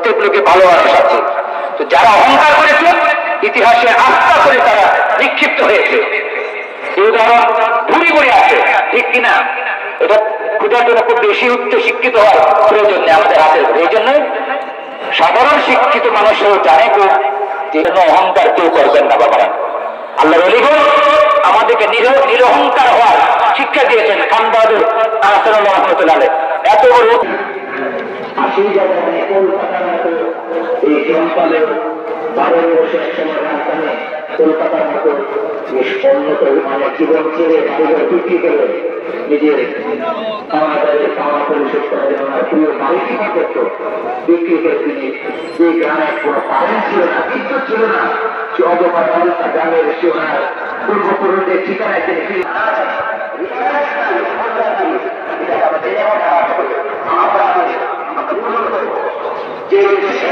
প্রত্যেক লোকে ভালোবাসা আছে। তো যারা অহংকার করেছে ইতিহাসে আস্থা করে তারা নিক্ষিপ্ত হয়েছে। এই উদাহরণ ঘুরি ঘুরে আছে, ঠিক কিনা? এটা খোঁজার জন্য খুব বেশি উচ্চ শিক্ষিত হওয়ার প্রয়োজন নেই আমাদের হাতের। এই জন্য সাধারণ শিক্ষিত মানুষও জানে খুব যে অহংকার কেউ করবেন না বাবারা। আল্লাহ ওলিগণ আমাদেরকে নিরহংকার হওয়ার শিক্ষা দিয়েছেন। খান বাহাদুর আহসানুল্লাহ রহমতুল্লাহ এত বড় 80 জায়গায় কলকাতার মতো এই জনপালের 12 বছর সময় রাজধানী কলকাতার মতো উন্নত মানে জীবন ছেড়ে বাড়িঘর বিক্রি করে নিজের খাওয়া পরিশোধ করার জন্য প্রিয় বাড়ি বিক্রি করত। বিক্রি করে তিনি যে গ্রামে কোনো কারেন্ট ছিল না, বিদ্যুৎ ছিল না, সে অবকাল গ্রামের সে ওনার পূর্বপুরুষদের ঠিকানায় তিনি যে উদ্দেশ্যে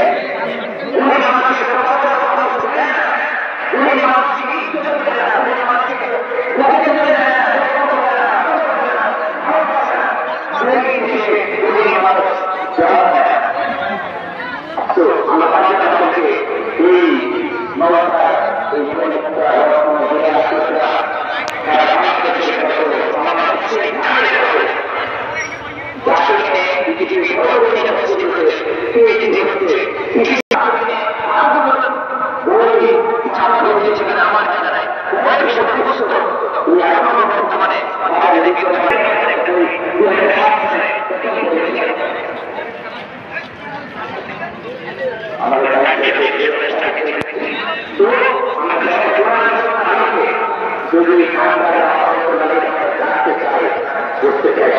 যদি